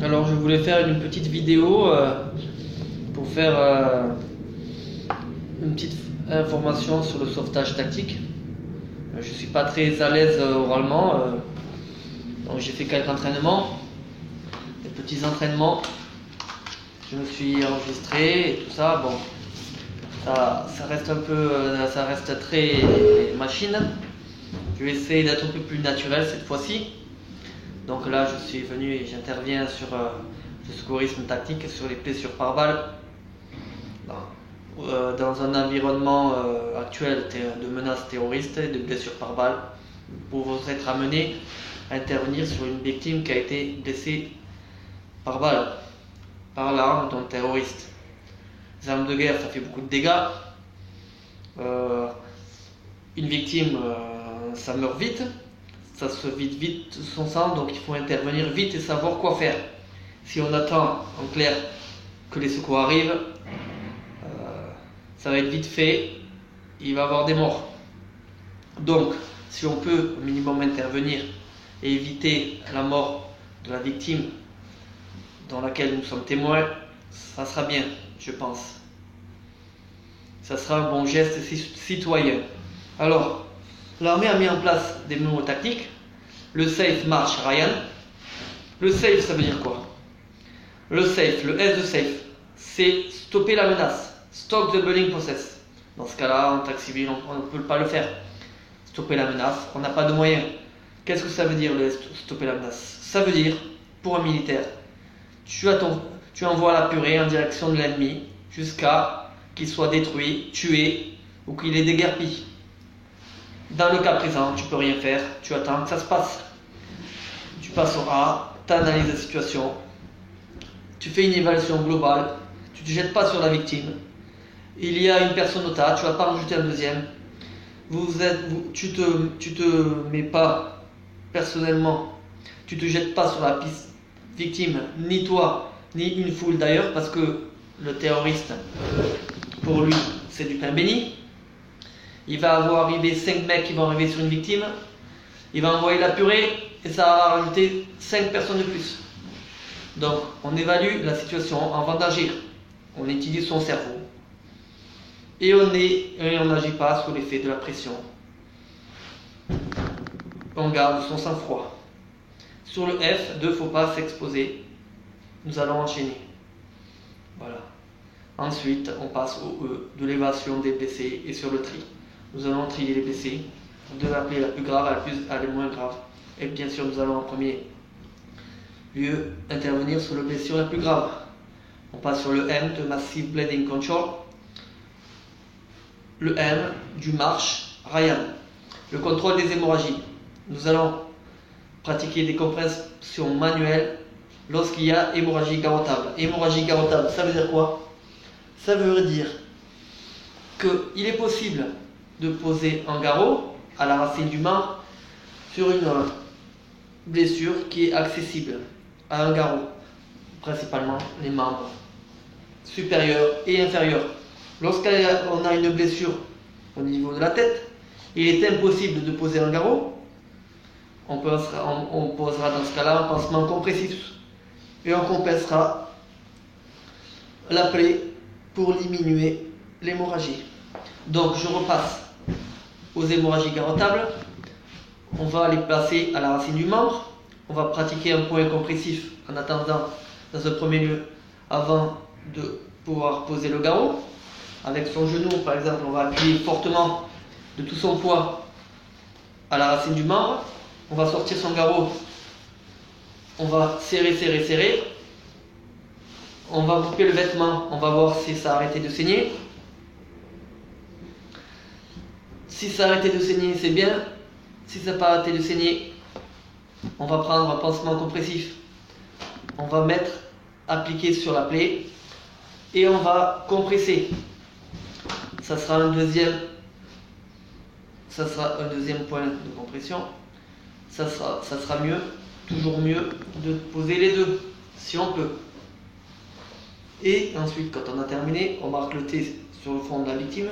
Alors je voulais faire une petite vidéo pour faire une petite information sur le sauvetage tactique. Je suis pas très à l'aise oralement, donc j'ai fait quelques entraînements, des petits entraînements. Je me suis enregistré et tout ça. Bon, ça reste un peu, ça reste très machine. Je vais essayer d'être un peu plus naturel cette fois-ci. Donc là, je suis venu et j'interviens sur le secourisme tactique, sur les blessures par balle. Dans un environnement actuel de menaces terroristes et de blessures par balle, pour être amené à intervenir sur une victime qui a été blessée par balle, par l'arme d'un terroriste. Les armes de guerre, ça fait beaucoup de dégâts. Une victime, ça meurt vite, ça se vide vite son sang, donc il faut intervenir vite et savoir quoi faire. Si on attend en clair que les secours arrivent, ça va être vite fait, il va y avoir des morts. Donc, si on peut au minimum intervenir et éviter la mort de la victime dans laquelle nous sommes témoins, ça sera bien, je pense. Ça sera un bon geste citoyen. Alors, l'armée a mis en place des mémos tactiques. Le SAFE marche Ryan. Le SAFE, ça veut dire quoi? Le SAFE, le S de SAFE, c'est stopper la menace. Stop the burning process. Dans ce cas-là, en taxe civil, on ne peut pas le faire. Stopper la menace, on n'a pas de moyens. Qu'est-ce que ça veut dire, le stopper la menace? Ça veut dire, pour un militaire, tu envoies la purée en direction de l'ennemi jusqu'à qu'il soit détruit, tué ou qu'il ait déguerpi. Dans le cas présent, tu ne peux rien faire, tu attends que ça se passe. Tu passes au A, tu analyses la situation, tu fais une évaluation globale, tu ne te jettes pas sur la victime. Il y a une personne au tas, tu ne vas pas rajouter un deuxième. Tu te mets pas personnellement, tu te jettes pas sur la piste victime, ni toi, ni une foule d'ailleurs, parce que le terroriste, pour lui, c'est du pain béni. Il va avoir arrivé 5 mecs qui vont arriver sur une victime, il va envoyer la purée et ça va rajouter 5 personnes de plus. Donc on évalue la situation avant d'agir, on utilise son cerveau. Et on n'agit pas sous l'effet de la pression. On garde son sang-froid. Sur le F, il ne faut pas s'exposer. Nous allons enchaîner. Voilà. Ensuite, on passe au E, de l'évaluation des blessés et sur le tri. Nous allons trier les blessés, de l'appeler la plus grave à la moins grave. Et bien sûr, nous allons en premier lieu intervenir sur la blessure la plus grave. On passe sur le M de Massive Bleeding Control. Le M du marche Ryan, le contrôle des hémorragies. Nous allons pratiquer des compressions manuelles lorsqu'il y a hémorragie garrottable. Hémorragie garrottable, ça veut dire quoi? Ça veut dire qu'il est possible de poser un garrot à la racine du membre sur une blessure qui est accessible à un garrot, principalement les membres supérieurs et inférieurs. Lorsqu'on a une blessure au niveau de la tête, il est impossible de poser un garrot. On posera dans ce cas-là un pansement compressif et on compensera la plaie pour diminuer l'hémorragie. Donc je repasse aux hémorragies garrottables. On va les placer à la racine du membre. On va pratiquer un point compressif en attendant, dans un premier lieu, avant de pouvoir poser le garrot. Avec son genou, par exemple, on va appuyer fortement de tout son poids à la racine du membre. On va sortir son garrot. On va serrer, serrer, serrer. On va couper le vêtement. On va voir si ça a arrêté de saigner. Si ça a arrêté de saigner, c'est bien. Si ça n'a pas arrêté de saigner, on va prendre un pansement compressif. On va appliquer sur la plaie et on va compresser. Ça sera un deuxième point de compression. Ça sera mieux, toujours mieux, de poser les deux, si on peut. Et ensuite, quand on a terminé, on marque le T sur le front de la victime,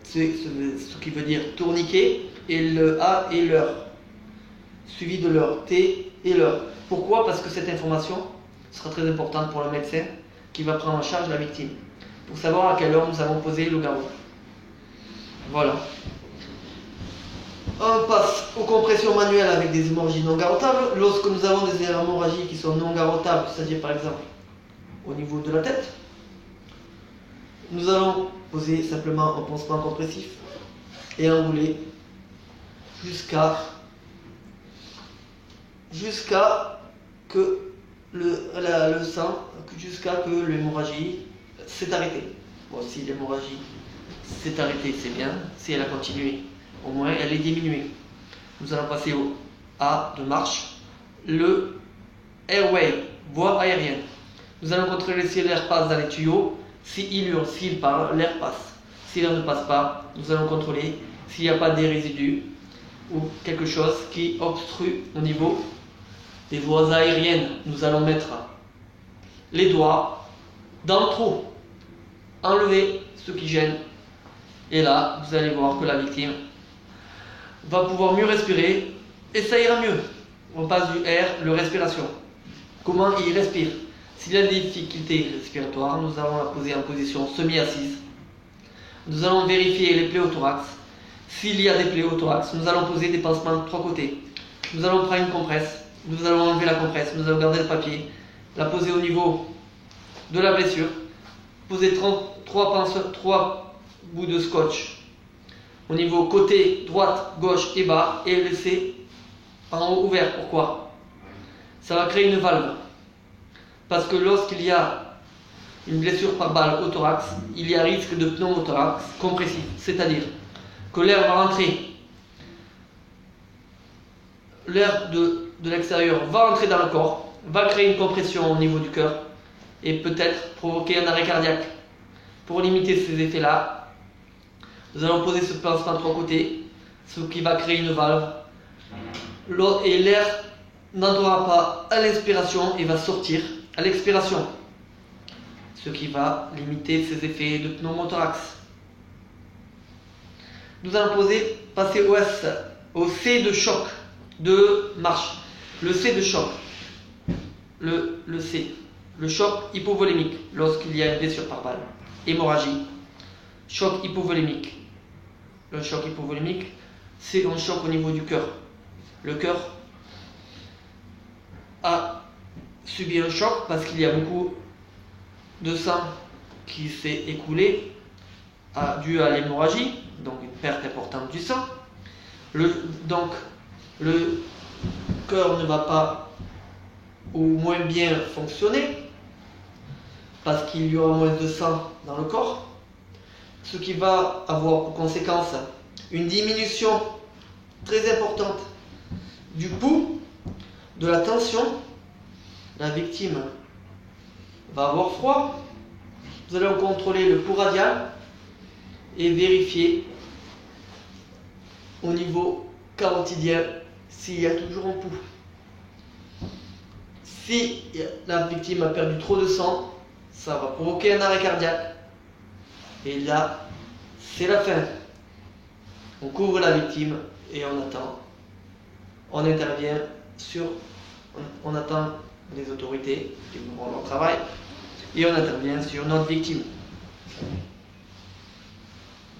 ce qui veut dire tourniquet, et le A et l'heure, suivi de l'heure, T et l'heure. Pourquoi? Parce que cette information, sera très importante pour le médecin qui va prendre en charge la victime, pour savoir à quelle heure nous allons poser le garrot. Voilà. On passe aux compressions manuelles avec des hémorragies non garrottables. Lorsque nous avons des hémorragies qui sont non garrottables, c'est-à-dire par exemple au niveau de la tête, nous allons poser simplement un pansement compressif et enrouler jusqu'à que le sang, jusqu'à que l'hémorragie s'est arrêtée. Bon, si l'hémorragie s'est arrêtée, c'est bien. Si elle a continué, au moins elle est diminuée. Nous allons passer au A de marche, le airway, voie aérienne. Nous allons contrôler si l'air passe dans les tuyaux. S'il hurle, s'il parle, l'air passe. Si l'air ne passe pas, nous allons contrôler s'il n'y a pas des résidus ou quelque chose qui obstrue au niveau des voies aériennes. Nous allons mettre les doigts dans le trou, enlever ce qui gêne, et là vous allez voir que la victime va pouvoir mieux respirer et ça ira mieux. On passe du R, le respiration. Comment il respire? S'il a des difficultés respiratoires, nous allons la poser en position semi-assise. Nous allons vérifier les plaies au thorax. S'il y a des plaies au thorax, nous allons poser des pansements de 3 côtés. Nous allons prendre une compresse, nous allons enlever la compresse, nous allons garder le papier, la poser au niveau de la blessure, poser 3 bouts de scotch au niveau côté, droite, gauche et bas, et laisser en haut ouvert. Pourquoi? Ça va créer une valve. Parce que lorsqu'il y a une blessure par balle au thorax, il y a risque de pneumothorax compressif, c'est-à-dire que l'air va rentrer, l'air de l'extérieur va entrer dans le corps, va créer une compression au niveau du cœur et peut-être provoquer un arrêt cardiaque. Pour limiter ces effets-là, nous allons poser ce pansement de 3 côtés, ce qui va créer une valve, et l'air n'entrera pas à l'inspiration et va sortir à l'expiration, ce qui va limiter ces effets de pneumothorax. Nous allons passer au C de choc, de marche. Le C de choc, le C, le choc hypovolémique, lorsqu'il y a une blessure par balle, hémorragie, choc hypovolémique. Le choc hypovolémique, c'est un choc au niveau du cœur. Le cœur a subi un choc parce qu'il y a beaucoup de sang qui s'est écoulé dû à l'hémorragie, donc une perte importante du sang. Donc le cœur ne va pas ou moins bien fonctionner parce qu'il y aura moins de sang dans le corps, ce qui va avoir pour conséquence une diminution très importante du pouls, de la tension. La victime va avoir froid. Vous allez contrôler le pouls radial et vérifier au niveau carotidien s'il y a toujours un pouls. Si la victime a perdu trop de sang, ça va provoquer un arrêt cardiaque. Et là, c'est la fin. On couvre la victime et on attend. On intervient on attend les autorités qui feront leur travail et on intervient sur notre victime.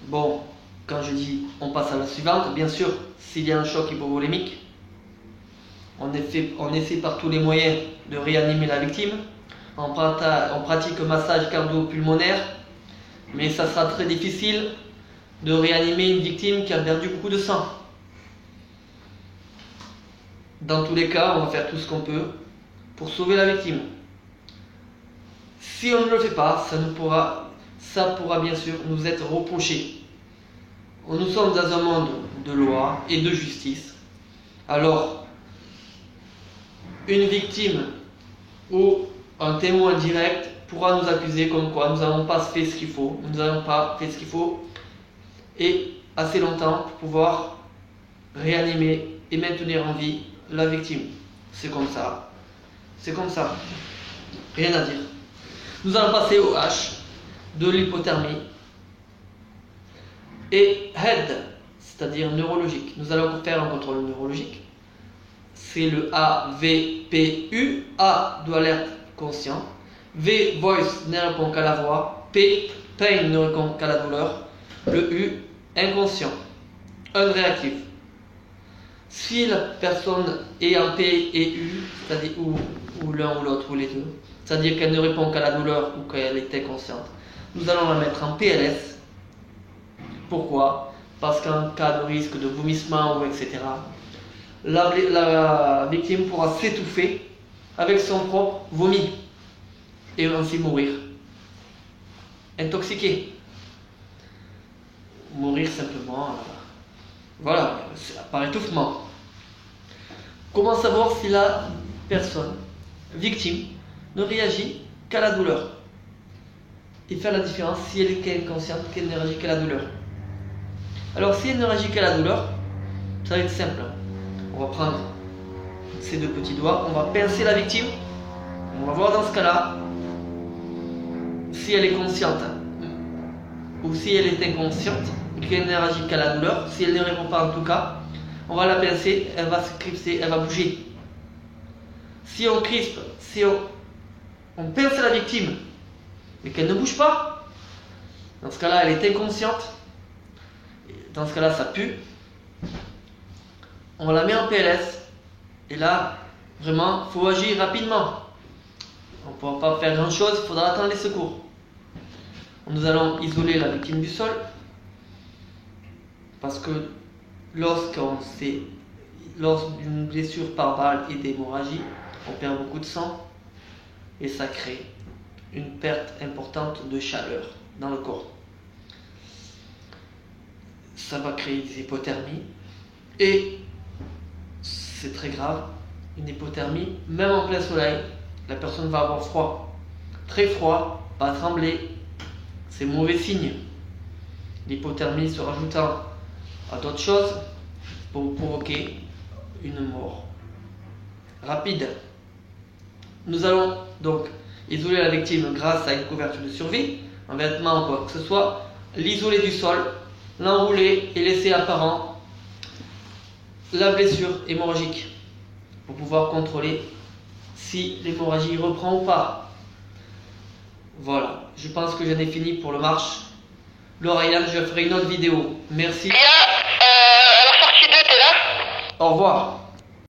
Bon, quand je dis on passe à la suivante, bien sûr, s'il y a un choc hypovolémique, on essaie par tous les moyens de réanimer la victime. On pratique un massage cardio-pulmonaire, mais ça sera très difficile de réanimer une victime qui a perdu beaucoup de sang. Dans tous les cas, on va faire tout ce qu'on peut pour sauver la victime. Si on ne le fait pas, ça pourra bien sûr nous être reproché. Nous sommes dans un monde de loi et de justice. Alors, une victime ou un témoin direct pourra nous accuser comme quoi nous n'avons pas fait ce qu'il faut, et assez longtemps pour pouvoir réanimer et maintenir en vie la victime. C'est comme ça. Rien à dire. Nous allons passer au H de l'hypothermie et head, c'est-à-dire neurologique. Nous allons faire un contrôle neurologique. C'est le AVPU. A de alerte conscient. V, voice, ne répond qu'à la voix. P, pain, ne répond qu'à la douleur. Le U, inconscient, unréactif. Si la personne est en P et U, c'est-à-dire ou l'un ou l'autre ou les deux, c'est-à-dire qu'elle ne répond qu'à la douleur ou qu'elle est inconsciente, nous allons la mettre en PLS. Pourquoi? Parce qu'en cas de risque de vomissement ou etc., la victime pourra s'étouffer avec son propre vomi et ainsi mourir. Intoxiqué. Mourir simplement, voilà, par étouffement. Comment savoir si la personne victime ne réagit qu'à la douleur et faire la différence si elle est inconsciente, qu'elle ne réagit qu'à la douleur? Alors si elle ne réagit qu'à la douleur, ça va être simple. On va prendre ces deux petits doigts, on va pincer la victime, on va voir dans ce cas-là si elle est consciente ou si elle est inconsciente et qu'elle ne réagit qu'à la douleur. Si elle ne répond pas en tout cas, on va la pincer, elle va se crisper, elle va bouger. Si on crispe, si on pince la victime mais qu'elle ne bouge pas, dans ce cas-là elle est inconsciente, dans ce cas-là ça pue, on la met en PLS et là vraiment il faut agir rapidement. On ne pourra pas faire grand chose, il faudra attendre les secours. Nous allons isoler la victime du sol parce que lors d'une blessure par balle et d'hémorragie, on perd beaucoup de sang et ça crée une perte importante de chaleur dans le corps. Ça va créer des hypothermies et c'est très grave, une hypothermie, même en plein soleil, la personne va avoir froid, très froid, va trembler, c'est mauvais signe. L'hypothermie se rajoutant à d'autres choses pour provoquer une mort rapide. Nous allons donc isoler la victime grâce à une couverture de survie, un vêtement ou quoi que ce soit, l'isoler du sol, l'enrouler et laisser apparent la blessure hémorragique pour pouvoir contrôler si l'hémorragie reprend ou pas. Voilà, je pense que j'en ai fini pour le marche. Laura Yann, je ferai une autre vidéo. Merci. À la sortie 2, t'es là? Au revoir.